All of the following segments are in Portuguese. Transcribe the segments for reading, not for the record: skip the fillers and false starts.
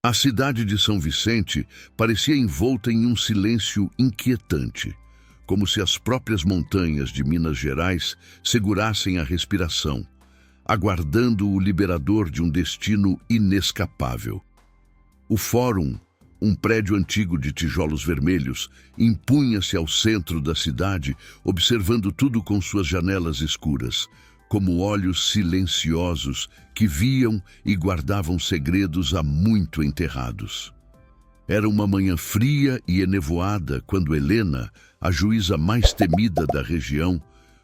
A cidade de São Vicente parecia envolta em um silêncio inquietante, como se as próprias montanhas de Minas Gerais segurassem a respiração, aguardando o liberador de um destino inescapável. O Fórum, um prédio antigo de tijolos vermelhos, impunha-se ao centro da cidade, observando tudo com suas janelas escuras, como olhos silenciosos que viam e guardavam segredos há muito enterrados. Era uma manhã fria e enevoada quando Helena, a juíza mais temida da região,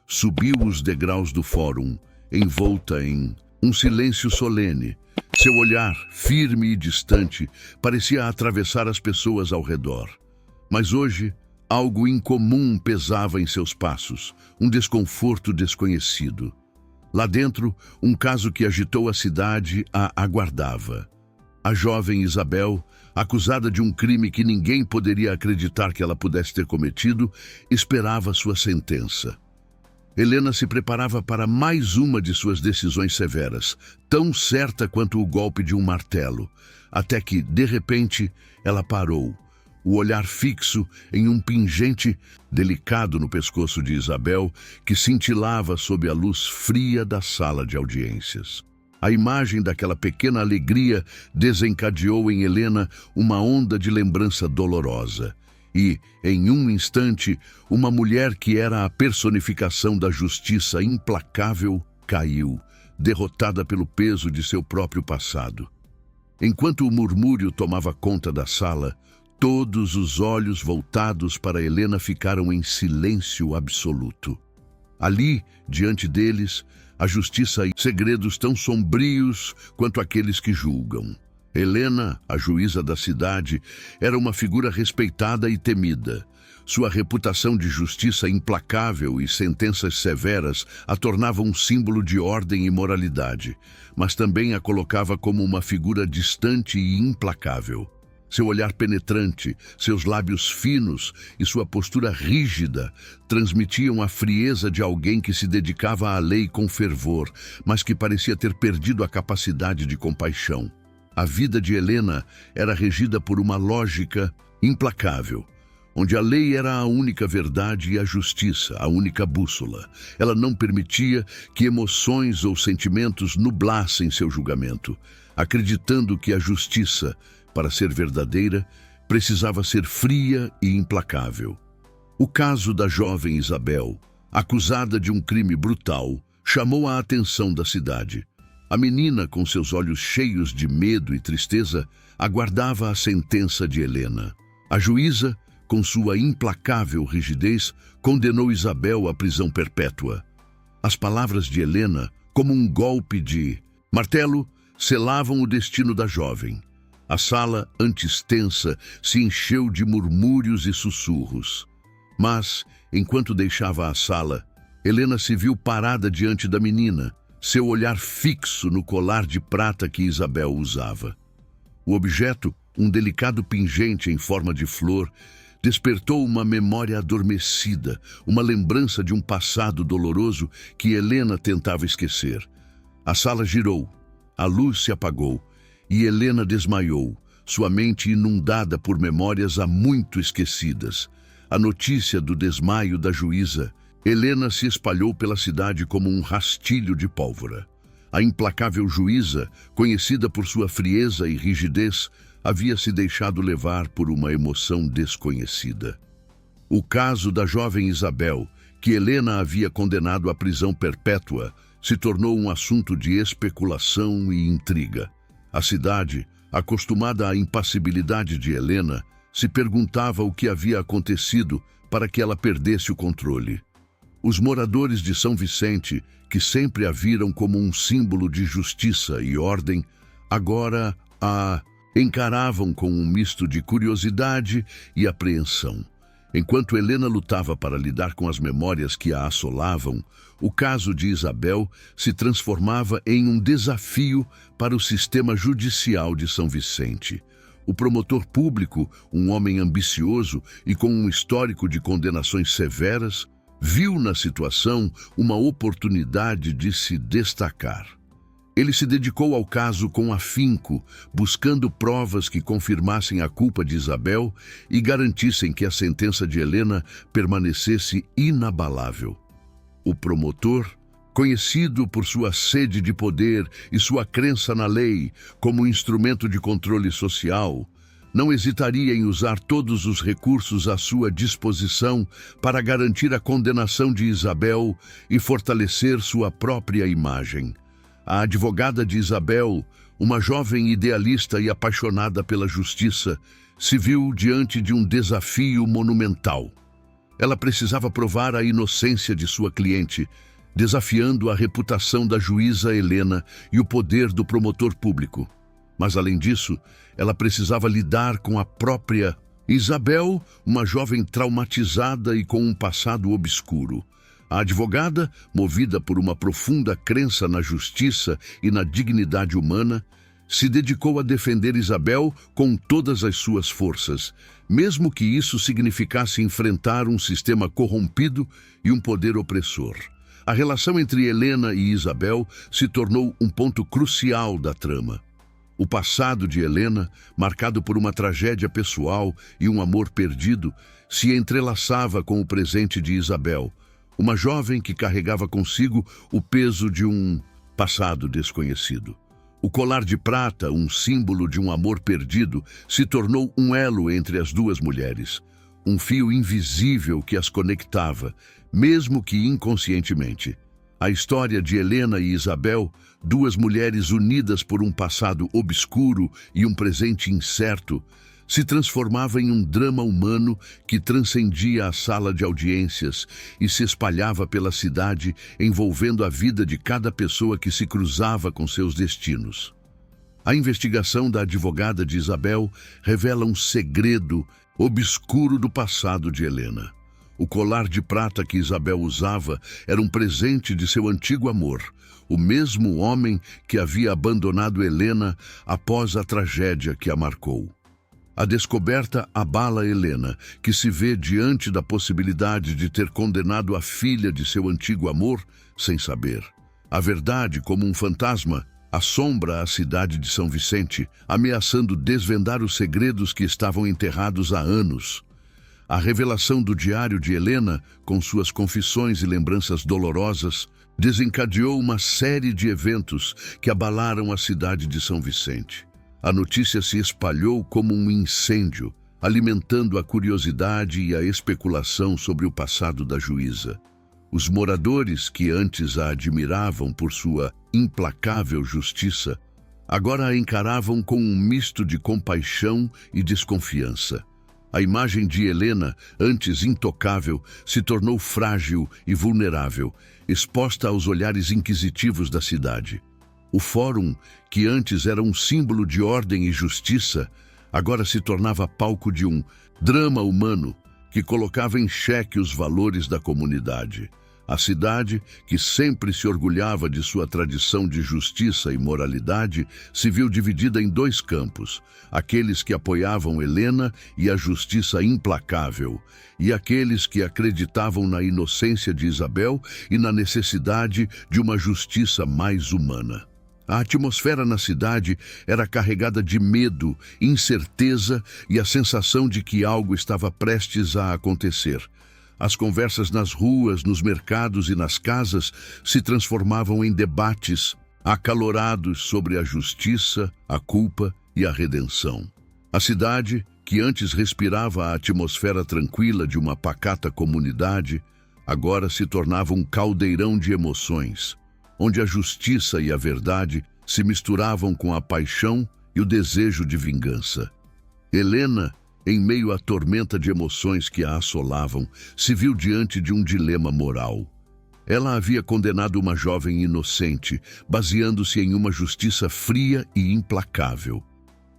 subiu os degraus do Fórum, envolta em um silêncio solene. Seu olhar, firme e distante, parecia atravessar as pessoas ao redor. Mas hoje, algo incomum pesava em seus passos, um desconforto desconhecido. Lá dentro, um caso que agitou a cidade a aguardava. A jovem Isabel, acusada de um crime que ninguém poderia acreditar que ela pudesse ter cometido, esperava sua sentença. Helena se preparava para mais uma de suas decisões severas, tão certa quanto o golpe de um martelo, até que, de repente, ela parou, o olhar fixo em um pingente delicado no pescoço de Isabel, que cintilava sob a luz fria da sala de audiências. A imagem daquela pequena alegria desencadeou em Helena uma onda de lembrança dolorosa. E, em um instante, uma mulher que era a personificação da justiça implacável caiu, derrotada pelo peso de seu próprio passado. Enquanto o murmúrio tomava conta da sala, todos os olhos voltados para Helena ficaram em silêncio absoluto. Ali, diante deles, a justiça e segredos tão sombrios quanto aqueles que julgam. Helena, a juíza da cidade, era uma figura respeitada e temida. Sua reputação de justiça implacável e sentenças severas a tornavam um símbolo de ordem e moralidade, mas também a colocava como uma figura distante e implacável. Seu olhar penetrante, seus lábios finos e sua postura rígida transmitiam a frieza de alguém que se dedicava à lei com fervor, mas que parecia ter perdido a capacidade de compaixão. A vida de Helena era regida por uma lógica implacável, onde a lei era a única verdade e a justiça a única bússola. Ela não permitia que emoções ou sentimentos nublassem seu julgamento, acreditando que a justiça, para ser verdadeira, precisava ser fria e implacável. O caso da jovem Isabel, acusada de um crime brutal, chamou a atenção da cidade. A menina, com seus olhos cheios de medo e tristeza, aguardava a sentença de Helena. A juíza, com sua implacável rigidez, condenou Isabel à prisão perpétua. As palavras de Helena, como um golpe de martelo, selavam o destino da jovem. A sala, antes tensa, se encheu de murmúrios e sussurros. Mas, enquanto deixava a sala, Helena se viu parada diante da menina, seu olhar fixo no colar de prata que Isabel usava. O objeto, um delicado pingente em forma de flor, despertou uma memória adormecida, uma lembrança de um passado doloroso que Helena tentava esquecer. A sala girou, a luz se apagou e Helena desmaiou, sua mente inundada por memórias há muito esquecidas. A notícia do desmaio da juíza, Helena se espalhou pela cidade como um rastilho de pólvora. A implacável juíza, conhecida por sua frieza e rigidez, havia se deixado levar por uma emoção desconhecida. O caso da jovem Isabel, que Helena havia condenado à prisão perpétua, se tornou um assunto de especulação e intriga. A cidade, acostumada à impassibilidade de Helena, se perguntava o que havia acontecido para que ela perdesse o controle. Os moradores de São Vicente, que sempre a viram como um símbolo de justiça e ordem, agora a encaravam com um misto de curiosidade e apreensão. Enquanto Helena lutava para lidar com as memórias que a assolavam, o caso de Isabel se transformava em um desafio para o sistema judicial de São Vicente. O promotor público, um homem ambicioso e com um histórico de condenações severas, viu na situação uma oportunidade de se destacar. Ele se dedicou ao caso com afinco, buscando provas que confirmassem a culpa de Isabel e garantissem que a sentença de Helena permanecesse inabalável. O promotor, conhecido por sua sede de poder e sua crença na lei como instrumento de controle social, não hesitaria em usar todos os recursos à sua disposição para garantir a condenação de Isabel e fortalecer sua própria imagem. A advogada de Isabel, uma jovem idealista e apaixonada pela justiça, se viu diante de um desafio monumental. Ela precisava provar a inocência de sua cliente, desafiando a reputação da juíza Helena e o poder do promotor público. Mas, além disso, ela precisava lidar com a própria Isabel, uma jovem traumatizada e com um passado obscuro. A advogada, movida por uma profunda crença na justiça e na dignidade humana, se dedicou a defender Isabel com todas as suas forças, mesmo que isso significasse enfrentar um sistema corrompido e um poder opressor. A relação entre Helena e Isabel se tornou um ponto crucial da trama. O passado de Helena, marcado por uma tragédia pessoal e um amor perdido, se entrelaçava com o presente de Isabel, uma jovem que carregava consigo o peso de um passado desconhecido. O colar de prata, um símbolo de um amor perdido, se tornou um elo entre as duas mulheres, um fio invisível que as conectava, mesmo que inconscientemente. A história de Helena e Isabel, duas mulheres unidas por um passado obscuro e um presente incerto, se transformava em um drama humano que transcendia a sala de audiências e se espalhava pela cidade, envolvendo a vida de cada pessoa que se cruzava com seus destinos. A investigação da advogada de Isabel revela um segredo obscuro do passado de Helena. O colar de prata que Isabel usava era um presente de seu antigo amor, o mesmo homem que havia abandonado Helena após a tragédia que a marcou. A descoberta abala Helena, que se vê diante da possibilidade de ter condenado a filha de seu antigo amor sem saber. A verdade, como um fantasma, assombra a cidade de São Vicente, ameaçando desvendar os segredos que estavam enterrados há anos. A revelação do diário de Helena, com suas confissões e lembranças dolorosas, desencadeou uma série de eventos que abalaram a cidade de São Vicente. A notícia se espalhou como um incêndio, alimentando a curiosidade e a especulação sobre o passado da juíza. Os moradores, que antes a admiravam por sua implacável justiça, agora a encaravam com um misto de compaixão e desconfiança. A imagem de Helena, antes intocável, se tornou frágil e vulnerável, exposta aos olhares inquisitivos da cidade. O fórum, que antes era um símbolo de ordem e justiça, agora se tornava palco de um drama humano que colocava em xeque os valores da comunidade. A cidade, que sempre se orgulhava de sua tradição de justiça e moralidade, se viu dividida em dois campos: aqueles que apoiavam Helena e a justiça implacável, e aqueles que acreditavam na inocência de Isabel e na necessidade de uma justiça mais humana. A atmosfera na cidade era carregada de medo, incerteza e a sensação de que algo estava prestes a acontecer. As conversas nas ruas, nos mercados e nas casas se transformavam em debates acalorados sobre a justiça, a culpa e a redenção. A cidade, que antes respirava a atmosfera tranquila de uma pacata comunidade, agora se tornava um caldeirão de emoções, onde a justiça e a verdade se misturavam com a paixão e o desejo de vingança. Helena, em meio à tormenta de emoções que a assolavam, se viu diante de um dilema moral. Ela havia condenado uma jovem inocente, baseando-se em uma justiça fria e implacável.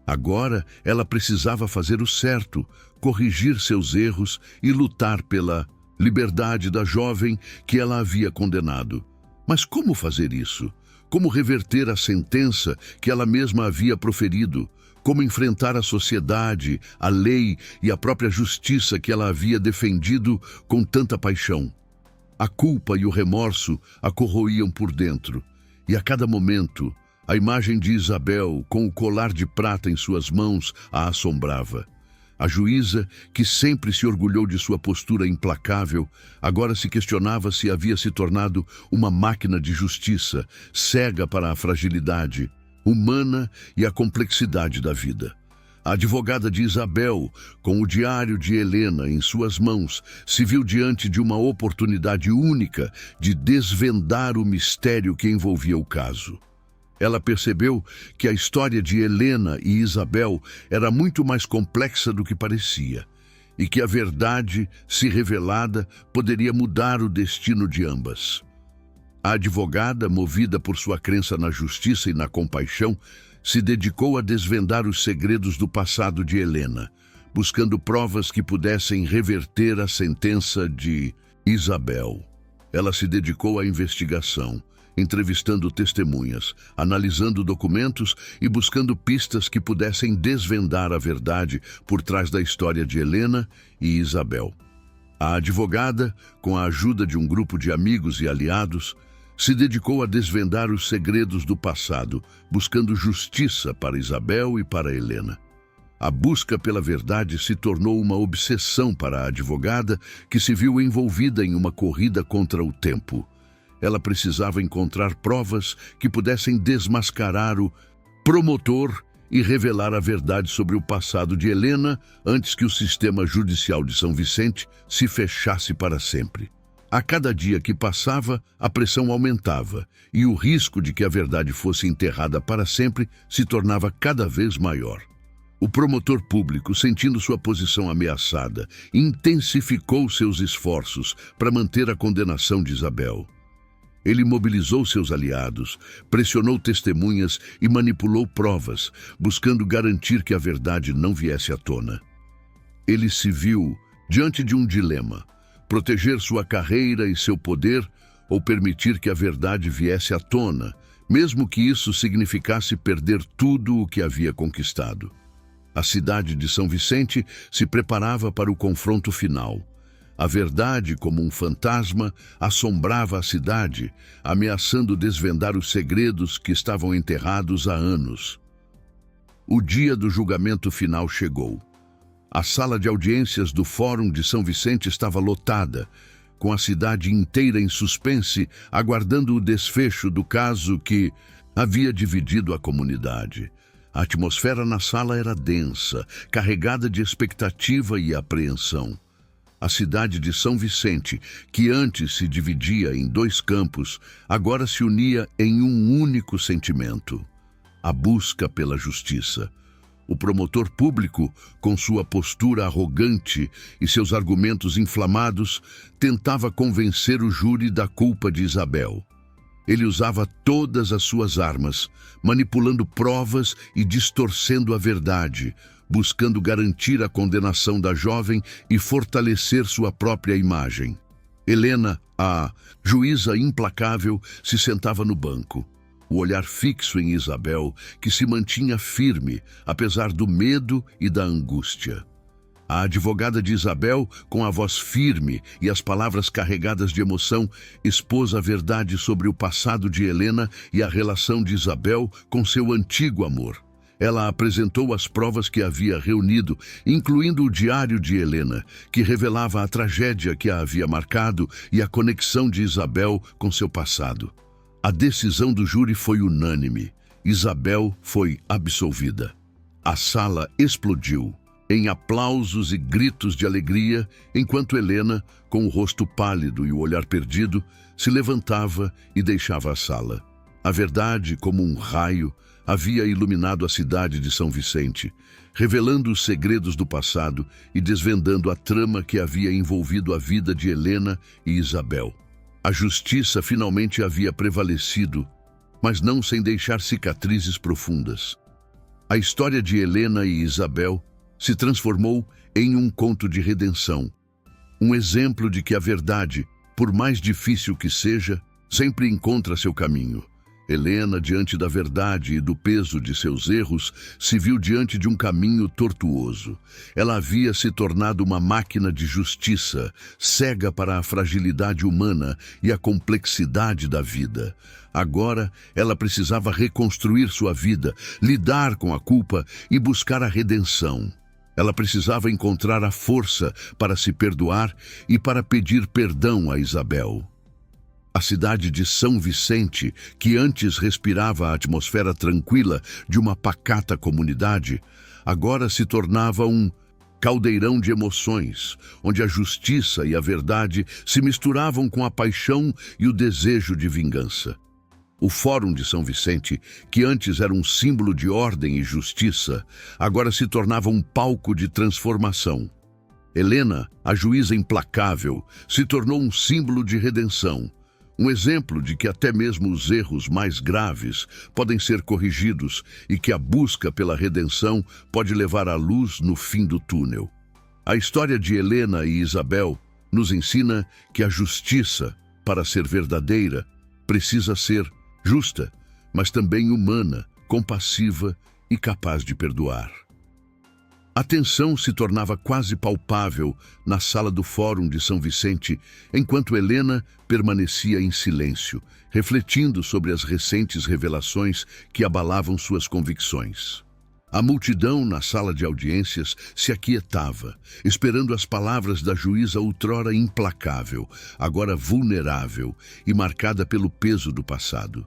Agora, ela precisava fazer o certo, corrigir seus erros e lutar pela liberdade da jovem que ela havia condenado. Mas como fazer isso? Como reverter a sentença que ela mesma havia proferido? Como enfrentar a sociedade, a lei e a própria justiça que ela havia defendido com tanta paixão? A culpa e o remorso a corroíam por dentro, e a cada momento A imagem de Isabel, com o colar de prata em suas mãos, a assombrava. A juíza, que sempre se orgulhou de sua postura implacável, agora se questionava se havia se tornado uma máquina de justiça, cega para a fragilidade humana e a complexidade da vida. A advogada de Isabel, com o diário de Helena em suas mãos, se viu diante de uma oportunidade única de desvendar o mistério que envolvia o caso. Ela percebeu que a história de Helena e Isabel era muito mais complexa do que parecia, e que a verdade, se revelada, poderia mudar o destino de ambas. A advogada, movida por sua crença na justiça e na compaixão, se dedicou a desvendar os segredos do passado de Helena, buscando provas que pudessem reverter a sentença de Isabel. Ela se dedicou à investigação, entrevistando testemunhas, analisando documentos e buscando pistas que pudessem desvendar a verdade por trás da história de Helena e Isabel. A advogada, com a ajuda de um grupo de amigos e aliados, se dedicou a desvendar os segredos do passado, buscando justiça para Isabel e para Helena. A busca pela verdade se tornou uma obsessão para a advogada, que se viu envolvida em uma corrida contra o tempo. Ela precisava encontrar provas que pudessem desmascarar o promotor e revelar a verdade sobre o passado de Helena antes que o sistema judicial de São Vicente se fechasse para sempre. A cada dia que passava, a pressão aumentava e o risco de que a verdade fosse enterrada para sempre se tornava cada vez maior. O promotor público, sentindo sua posição ameaçada, intensificou seus esforços para manter a condenação de Isabel. Ele mobilizou seus aliados, pressionou testemunhas e manipulou provas, buscando garantir que a verdade não viesse à tona. Ele se viu diante de um dilema: proteger sua carreira e seu poder ou permitir que a verdade viesse à tona, mesmo que isso significasse perder tudo o que havia conquistado. A cidade de São Vicente se preparava para o confronto final. A verdade, como um fantasma, assombrava a cidade, ameaçando desvendar os segredos que estavam enterrados há anos. O dia do julgamento final chegou. A sala de audiências do Fórum de São Vicente estava lotada, com a cidade inteira em suspense, aguardando o desfecho do caso que havia dividido a comunidade. A atmosfera na sala era densa, carregada de expectativa e apreensão. A cidade de São Vicente, que antes se dividia em dois campos, agora se unia em um único sentimento: a busca pela justiça. O promotor público, com sua postura arrogante e seus argumentos inflamados, tentava convencer o júri da culpa de Isabel. Ele usava todas as suas armas, manipulando provas e distorcendo a verdade, buscando garantir a condenação da jovem e fortalecer sua própria imagem. Helena, a juíza implacável, se sentava no banco, o olhar fixo em Isabel, que se mantinha firme, apesar do medo e da angústia. A advogada de Isabel, com a voz firme e as palavras carregadas de emoção, expôs a verdade sobre o passado de Helena e a relação de Isabel com seu antigo amor. Ela apresentou as provas que havia reunido, incluindo o diário de Helena, que revelava a tragédia que a havia marcado e a conexão de Isabel com seu passado. A decisão do júri foi unânime. Isabel foi absolvida. A sala explodiu em aplausos e gritos de alegria, enquanto Helena, com o rosto pálido e o olhar perdido, se levantava e deixava a sala. A verdade, como um raio, havia iluminado a cidade de São Vicente, revelando os segredos do passado e desvendando a trama que havia envolvido a vida de Helena e Isabel. A justiça finalmente havia prevalecido, mas não sem deixar cicatrizes profundas. A história de Helena e Isabel se transformou em um conto de redenção, um exemplo de que a verdade, por mais difícil que seja, sempre encontra seu caminho. Helena, diante da verdade e do peso de seus erros, se viu diante de um caminho tortuoso. Ela havia se tornado uma máquina de justiça, cega para a fragilidade humana e a complexidade da vida. Agora, ela precisava reconstruir sua vida, lidar com a culpa e buscar a redenção. Ela precisava encontrar a força para se perdoar e para pedir perdão a Isabel. A cidade de São Vicente, que antes respirava a atmosfera tranquila de uma pacata comunidade, agora se tornava um caldeirão de emoções, onde a justiça e a verdade se misturavam com a paixão e o desejo de vingança. O Fórum de São Vicente, que antes era um símbolo de ordem e justiça, agora se tornava um palco de transformação. Helena, a juíza implacável, se tornou um símbolo de redenção. Um exemplo de que até mesmo os erros mais graves podem ser corrigidos e que a busca pela redenção pode levar à luz no fim do túnel. A história de Helena e Isabel nos ensina que a justiça, para ser verdadeira, precisa ser justa, mas também humana, compassiva e capaz de perdoar. A tensão se tornava quase palpável na sala do Fórum de São Vicente, enquanto Helena permanecia em silêncio, refletindo sobre as recentes revelações que abalavam suas convicções. A multidão na sala de audiências se aquietava, esperando as palavras da juíza outrora implacável, agora vulnerável e marcada pelo peso do passado.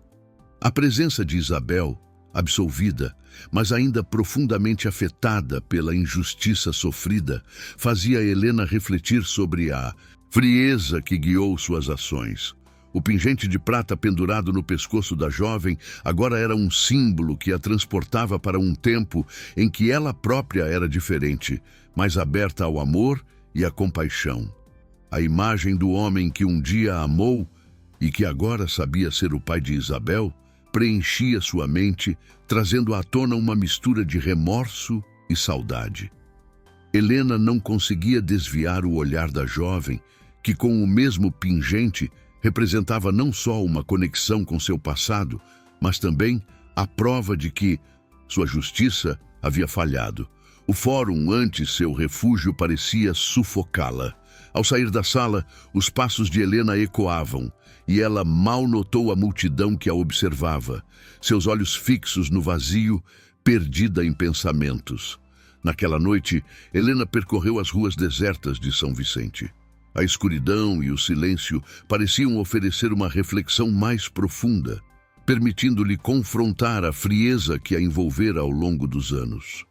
A presença de Isabel, absolvida, mas ainda profundamente afetada pela injustiça sofrida, fazia Helena refletir sobre a frieza que guiou suas ações. O pingente de prata pendurado no pescoço da jovem agora era um símbolo que a transportava para um tempo em que ela própria era diferente, mais aberta ao amor e à compaixão. A imagem do homem que um dia a amou e que agora sabia ser o pai de Isabel preenchia sua mente, trazendo à tona uma mistura de remorso e saudade. Helena não conseguia desviar o olhar da jovem, que com o mesmo pingente representava não só uma conexão com seu passado, mas também a prova de que sua justiça havia falhado. O fórum, antes seu refúgio, parecia sufocá-la. Ao sair da sala, os passos de Helena ecoavam, e ela mal notou a multidão que a observava, seus olhos fixos no vazio, perdida em pensamentos. Naquela noite, Helena percorreu as ruas desertas de São Vicente. A escuridão e o silêncio pareciam oferecer uma reflexão mais profunda, permitindo-lhe confrontar a frieza que a envolvera ao longo dos anos.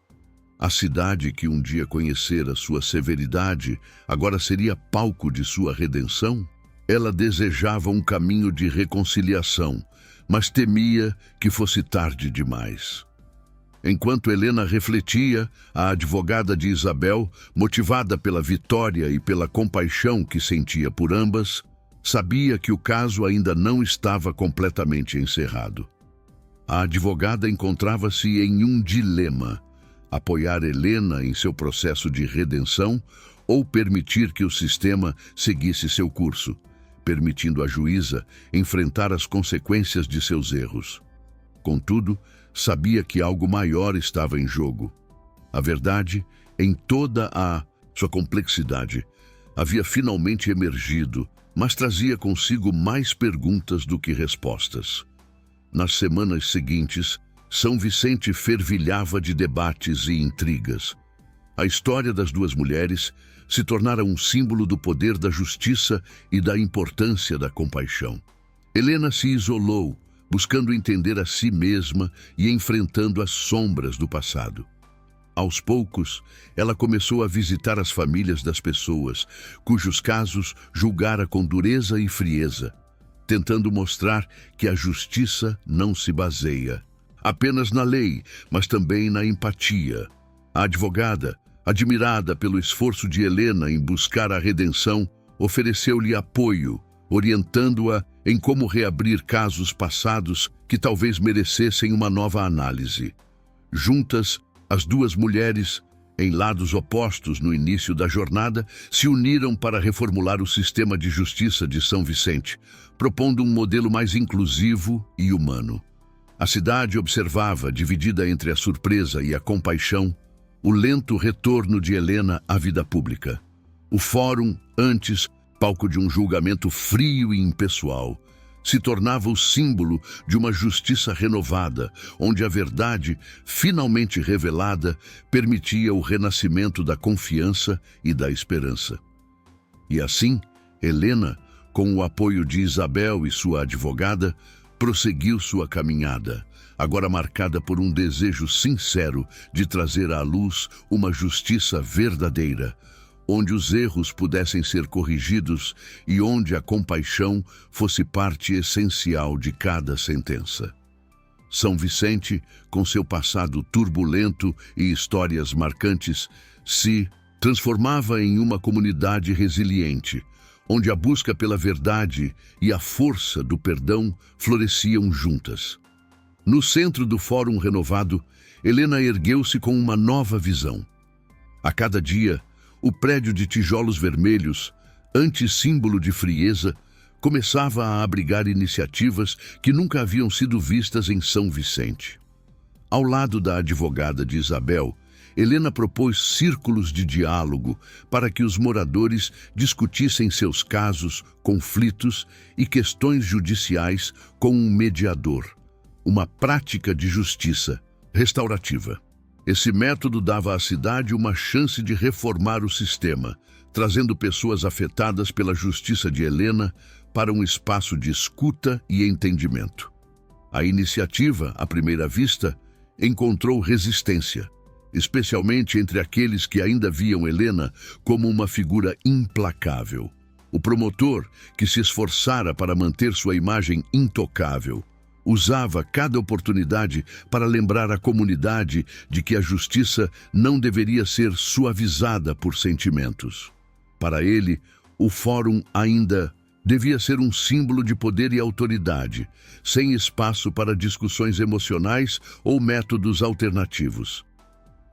A cidade que um dia conhecera sua severidade, agora seria palco de sua redenção? Ela desejava um caminho de reconciliação, mas temia que fosse tarde demais. Enquanto Helena refletia, a advogada de Isabel, motivada pela vitória e pela compaixão que sentia por ambas, sabia que o caso ainda não estava completamente encerrado. A advogada encontrava-se em um dilema: apoiar Helena em seu processo de redenção ou permitir que o sistema seguisse seu curso, permitindo à juíza enfrentar as consequências de seus erros. Contudo, sabia que algo maior estava em jogo. A verdade, em toda a sua complexidade, havia finalmente emergido, mas trazia consigo mais perguntas do que respostas. Nas semanas seguintes, São Vicente fervilhava de debates e intrigas. A história das duas mulheres se tornara um símbolo do poder da justiça e da importância da compaixão. Helena se isolou, buscando entender a si mesma e enfrentando as sombras do passado. Aos poucos, ela começou a visitar as famílias das pessoas, cujos casos julgara com dureza e frieza, tentando mostrar que a justiça não se baseia apenas na lei, mas também na empatia. A advogada, admirada pelo esforço de Helena em buscar a redenção, ofereceu-lhe apoio, orientando-a em como reabrir casos passados que talvez merecessem uma nova análise. Juntas, as duas mulheres em lados opostos no início da jornada, se uniram para reformular o sistema de justiça de São Vicente, propondo um modelo mais inclusivo e humano. A cidade observava, dividida entre a surpresa e a compaixão, o lento retorno de Helena à vida pública. O fórum, antes palco de um julgamento frio e impessoal, se tornava o símbolo de uma justiça renovada, onde a verdade, finalmente revelada, permitia o renascimento da confiança e da esperança. E assim, Helena, com o apoio de Isabel e sua advogada, prosseguiu sua caminhada, agora marcada por um desejo sincero de trazer à luz uma justiça verdadeira, onde os erros pudessem ser corrigidos e onde a compaixão fosse parte essencial de cada sentença. São Vicente, com seu passado turbulento e histórias marcantes, se transformava em uma comunidade resiliente, onde a busca pela verdade e a força do perdão floresciam juntas. No centro do Fórum Renovado, Helena ergueu-se com uma nova visão. A cada dia, o prédio de tijolos vermelhos, antissímbolo de frieza, começava a abrigar iniciativas que nunca haviam sido vistas em São Vicente. Ao lado da advogada de Isabel, Helena propôs círculos de diálogo para que os moradores discutissem seus casos, conflitos e questões judiciais com um mediador, uma prática de justiça restaurativa. Esse método dava à cidade uma chance de reformar o sistema, trazendo pessoas afetadas pela justiça de Helena para um espaço de escuta e entendimento. A iniciativa, à primeira vista, encontrou resistência, especialmente entre aqueles que ainda viam Helena como uma figura implacável. O promotor, que se esforçara para manter sua imagem intocável, usava cada oportunidade para lembrar a comunidade de que a justiça não deveria ser suavizada por sentimentos. Para ele, o fórum ainda devia ser um símbolo de poder e autoridade, sem espaço para discussões emocionais ou métodos alternativos.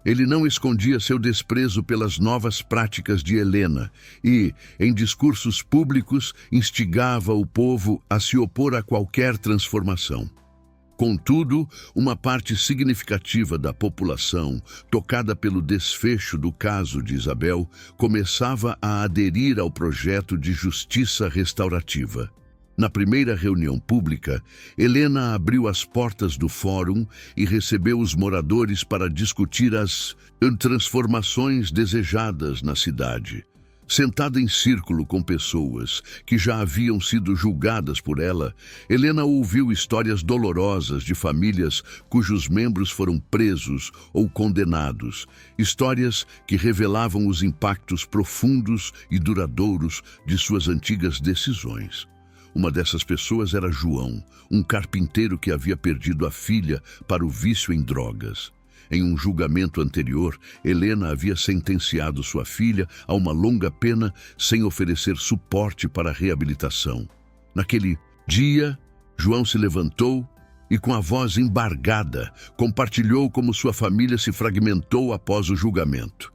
Ele não escondia seu desprezo pelas novas práticas de Helena e, em discursos públicos, instigava o povo a se opor a qualquer transformação. Contudo, uma parte significativa da população, tocada pelo desfecho do caso de Isabel, começava a aderir ao projeto de justiça restaurativa. Na primeira reunião pública, Helena abriu as portas do fórum e recebeu os moradores para discutir as transformações desejadas na cidade. Sentada em círculo com pessoas que já haviam sido julgadas por ela, Helena ouviu histórias dolorosas de famílias cujos membros foram presos ou condenados, histórias que revelavam os impactos profundos e duradouros de suas antigas decisões. Uma dessas pessoas era João, um carpinteiro que havia perdido a filha para o vício em drogas. Em um julgamento anterior, Helena havia sentenciado sua filha a uma longa pena sem oferecer suporte para a reabilitação. Naquele dia, João se levantou e, com a voz embargada, compartilhou como sua família se fragmentou após o julgamento.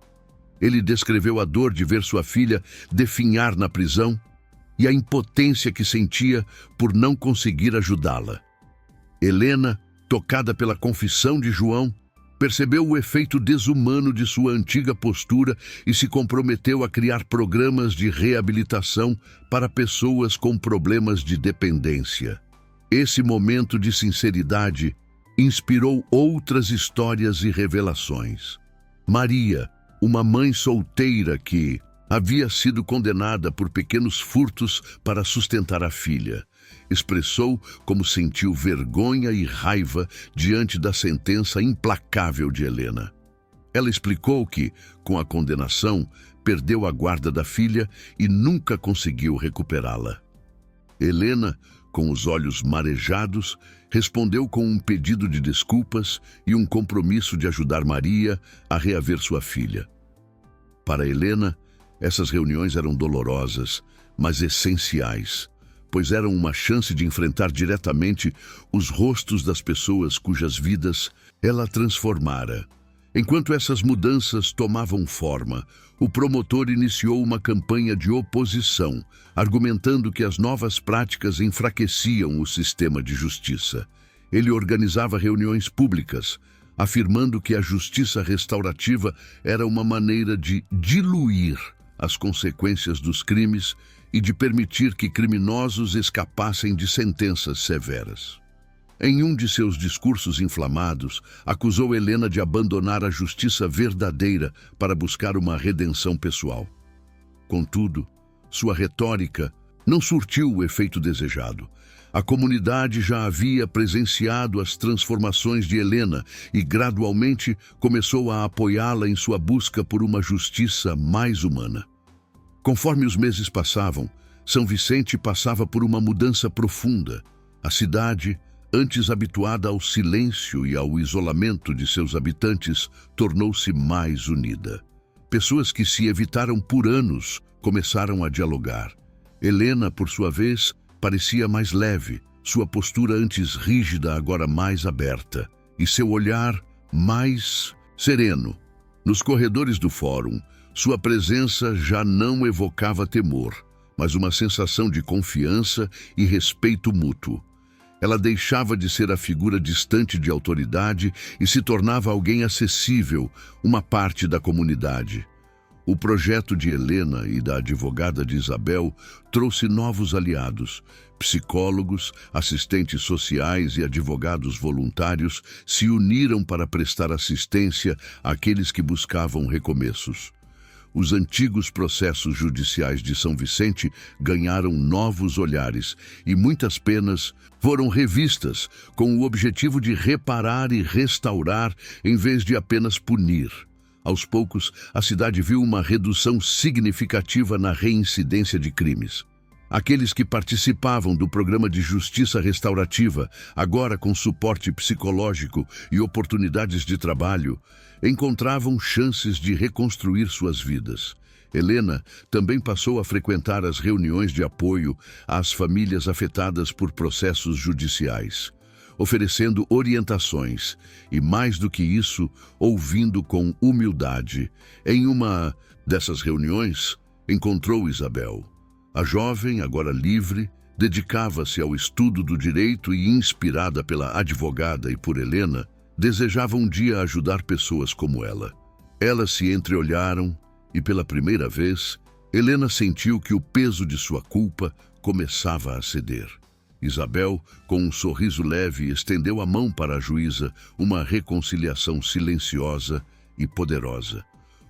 Ele descreveu a dor de ver sua filha definhar na prisão e a impotência que sentia por não conseguir ajudá-la. Helena, tocada pela confissão de João, percebeu o efeito desumano de sua antiga postura e se comprometeu a criar programas de reabilitação para pessoas com problemas de dependência. Esse momento de sinceridade inspirou outras histórias e revelações. Maria, uma mãe solteira que havia sido condenada por pequenos furtos para sustentar a filha, expressou como sentiu vergonha e raiva diante da sentença implacável de Helena. Ela explicou que, com a condenação, perdeu a guarda da filha e nunca conseguiu recuperá-la. Helena, com os olhos marejados, respondeu com um pedido de desculpas e um compromisso de ajudar Maria a reaver sua filha. Para Helena, essas reuniões eram dolorosas, mas essenciais, pois eram uma chance de enfrentar diretamente os rostos das pessoas cujas vidas ela transformara. Enquanto essas mudanças tomavam forma, o promotor iniciou uma campanha de oposição, argumentando que as novas práticas enfraqueciam o sistema de justiça. Ele organizava reuniões públicas, afirmando que a justiça restaurativa era uma maneira de diluir as consequências dos crimes e de permitir que criminosos escapassem de sentenças severas. Em um de seus discursos inflamados, acusou Helena de abandonar a justiça verdadeira para buscar uma redenção pessoal. Contudo, sua retórica não surtiu o efeito desejado. A comunidade já havia presenciado as transformações de Helena e gradualmente começou a apoiá-la em sua busca por uma justiça mais humana. Conforme os meses passavam, São Vicente passava por uma mudança profunda. A cidade, antes habituada ao silêncio e ao isolamento de seus habitantes, tornou-se mais unida. Pessoas que se evitaram por anos começaram a dialogar. Helena, por sua vez, parecia mais leve, sua postura antes rígida agora mais aberta, e seu olhar mais sereno. Nos corredores do fórum, sua presença já não evocava temor, mas uma sensação de confiança e respeito mútuo. Ela deixava de ser a figura distante de autoridade e se tornava alguém acessível, uma parte da comunidade. O projeto de Helena e da advogada de Isabel trouxe novos aliados. Psicólogos, assistentes sociais e advogados voluntários se uniram para prestar assistência àqueles que buscavam recomeços. Os antigos processos judiciais de São Vicente ganharam novos olhares e muitas penas foram revistas com o objetivo de reparar e restaurar em vez de apenas punir. Aos poucos, a cidade viu uma redução significativa na reincidência de crimes. Aqueles que participavam do programa de justiça restaurativa, agora com suporte psicológico e oportunidades de trabalho, encontravam chances de reconstruir suas vidas. Helena também passou a frequentar as reuniões de apoio às famílias afetadas por processos judiciais, oferecendo orientações e, mais do que isso, ouvindo com humildade. Em uma dessas reuniões, encontrou Isabel. A jovem, agora livre, dedicava-se ao estudo do direito e, inspirada pela advogada e por Helena, desejava um dia ajudar pessoas como ela. Elas se entreolharam e, pela primeira vez, Helena sentiu que o peso de sua culpa começava a ceder. Isabel, com um sorriso leve, estendeu a mão para a juíza, uma reconciliação silenciosa e poderosa.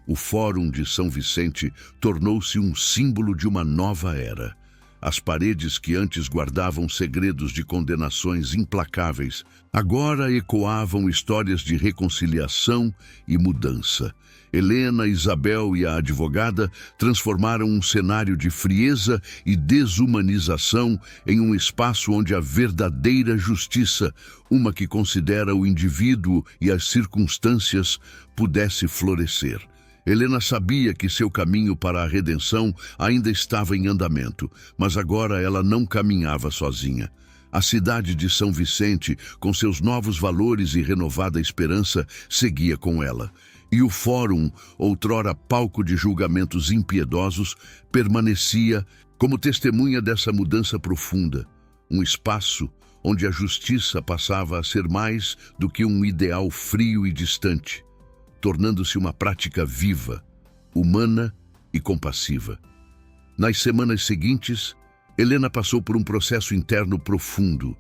O Fórum de São Vicente tornou-se um símbolo de uma nova era. As paredes que antes guardavam segredos de condenações implacáveis, agora ecoavam histórias de reconciliação e mudança. Helena, Isabel e a advogada transformaram um cenário de frieza e desumanização em um espaço onde a verdadeira justiça, uma que considera o indivíduo e as circunstâncias, pudesse florescer. Helena sabia que seu caminho para a redenção ainda estava em andamento, mas agora ela não caminhava sozinha. A cidade de São Vicente, com seus novos valores e renovada esperança, seguia com ela. E o Fórum, outrora palco de julgamentos impiedosos, permanecia como testemunha dessa mudança profunda, um espaço onde a justiça passava a ser mais do que um ideal frio e distante, tornando-se uma prática viva, humana e compassiva. Nas semanas seguintes, Helena passou por um processo interno profundo,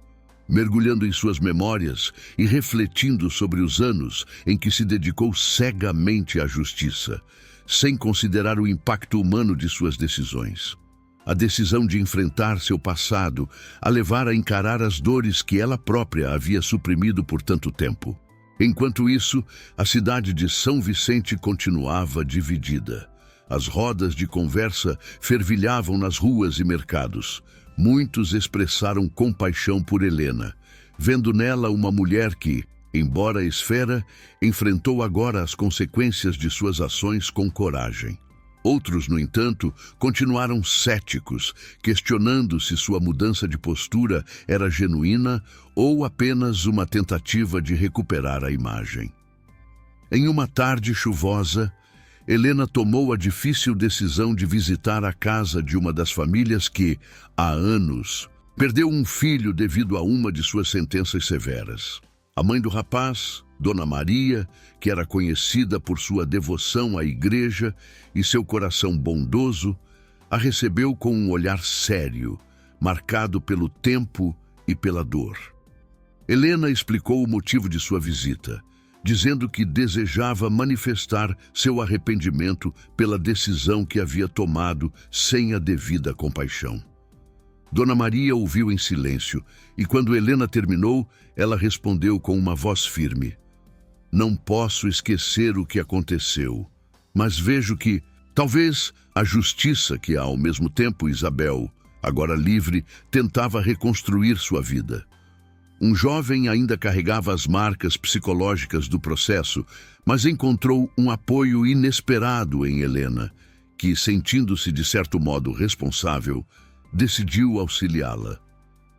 mergulhando em suas memórias e refletindo sobre os anos em que se dedicou cegamente à justiça, sem considerar o impacto humano de suas decisões. A decisão de enfrentar seu passado a levar a encarar as dores que ela própria havia suprimido por tanto tempo. Enquanto isso, a cidade de São Vicente continuava dividida. As rodas de conversa fervilhavam nas ruas e mercados. Muitos expressaram compaixão por Helena, vendo nela uma mulher que, embora esfera, enfrentou agora as consequências de suas ações com coragem. Outros, no entanto, continuaram céticos, questionando se sua mudança de postura era genuína ou apenas uma tentativa de recuperar a imagem. Em uma tarde chuvosa, Helena tomou a difícil decisão de visitar a casa de uma das famílias que, há anos, perdeu um filho devido a uma de suas sentenças severas. A mãe do rapaz, Dona Maria, que era conhecida por sua devoção à igreja e seu coração bondoso, a recebeu com um olhar sério, marcado pelo tempo e pela dor. Helena explicou o motivo de sua visita, dizendo que desejava manifestar seu arrependimento pela decisão que havia tomado sem a devida compaixão. Dona Maria ouviu em silêncio e, quando Helena terminou, ela respondeu com uma voz firme: "Não posso esquecer o que aconteceu, mas vejo que, talvez, a justiça que, ao mesmo tempo, Isabel, agora livre, tentava reconstruir sua vida. Um jovem ainda carregava as marcas psicológicas do processo, mas encontrou um apoio inesperado em Helena, que, sentindo-se de certo modo responsável, decidiu auxiliá-la.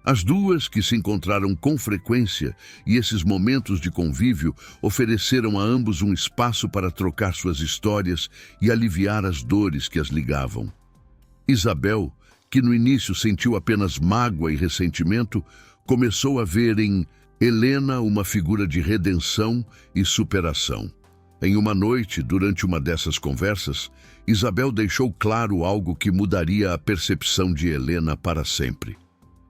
As duas, que se encontraram com frequência, e esses momentos de convívio ofereceram a ambos um espaço para trocar suas histórias e aliviar as dores que as ligavam. Isabel, que no início sentiu apenas mágoa e ressentimento, começou a ver em Helena uma figura de redenção e superação. Em uma noite, durante uma dessas conversas, Isabel deixou claro algo que mudaria a percepção de Helena para sempre.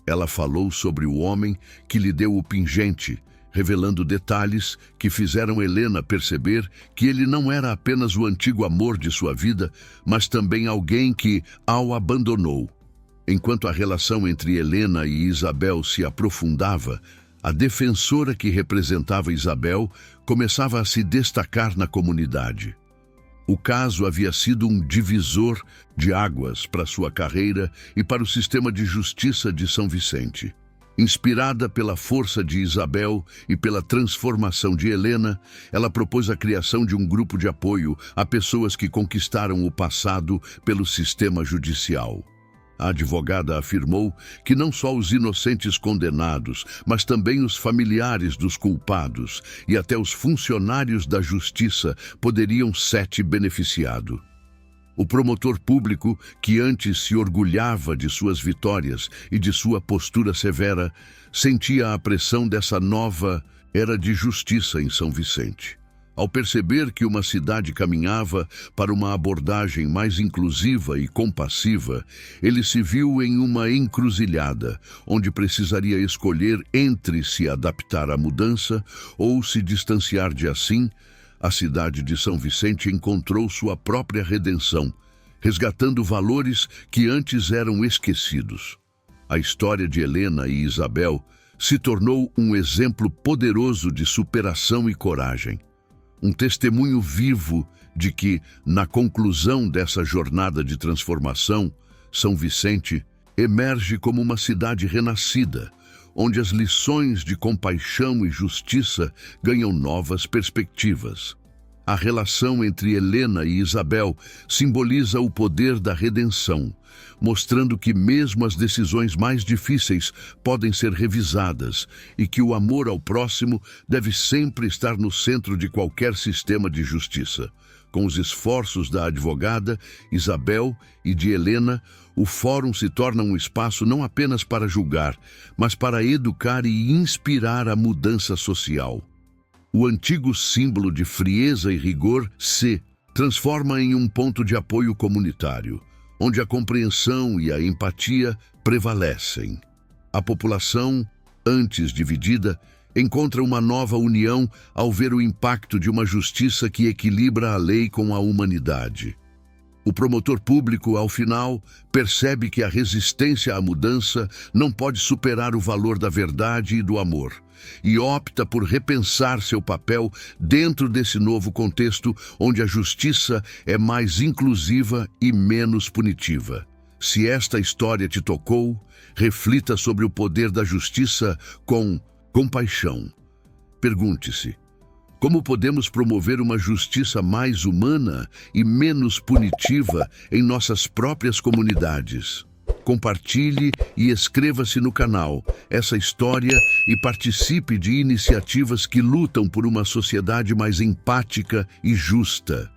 Ela falou sobre o homem que lhe deu o pingente, revelando detalhes que fizeram Helena perceber que ele não era apenas o antigo amor de sua vida, mas também alguém que a abandonou. Enquanto a relação entre Helena e Isabel se aprofundava, a defensora que representava Isabel começava a se destacar na comunidade. O caso havia sido um divisor de águas para sua carreira e para o sistema de justiça de São Vicente. Inspirada pela força de Isabel e pela transformação de Helena, ela propôs a criação de um grupo de apoio a pessoas que conquistaram o passado pelo sistema judicial. A advogada afirmou que não só os inocentes condenados, mas também os familiares dos culpados e até os funcionários da justiça poderiam ser beneficiados. O promotor público, que antes se orgulhava de suas vitórias e de sua postura severa, sentia a pressão dessa nova era de justiça em São Vicente. Ao perceber que uma cidade caminhava para uma abordagem mais inclusiva e compassiva, ele se viu em uma encruzilhada, onde precisaria escolher entre se adaptar à mudança ou se distanciar de assim. A cidade de São Vicente encontrou sua própria redenção, resgatando valores que antes eram esquecidos. A história de Helena e Isabel se tornou um exemplo poderoso de superação e coragem. Um testemunho vivo de que, na conclusão dessa jornada de transformação, São Vicente emerge como uma cidade renascida, onde as lições de compaixão e justiça ganham novas perspectivas. A relação entre Helena e Isabel simboliza o poder da redenção, mostrando que mesmo as decisões mais difíceis podem ser revisadas e que o amor ao próximo deve sempre estar no centro de qualquer sistema de justiça. Com os esforços da advogada, Isabel e de Helena, o fórum se torna um espaço não apenas para julgar, mas para educar e inspirar a mudança social. O antigo símbolo de frieza e rigor se transforma em um ponto de apoio comunitário, onde a compreensão e a empatia prevalecem. A população, antes dividida, encontra uma nova união ao ver o impacto de uma justiça que equilibra a lei com a humanidade. O promotor público, ao final, percebe que a resistência à mudança não pode superar o valor da verdade e do amor, e opta por repensar seu papel dentro desse novo contexto onde a justiça é mais inclusiva e menos punitiva. Se esta história te tocou, reflita sobre o poder da justiça com compaixão. Pergunte-se: como podemos promover uma justiça mais humana e menos punitiva em nossas próprias comunidades? Compartilhe e inscreva-se no canal Essa História e participe de iniciativas que lutam por uma sociedade mais empática e justa.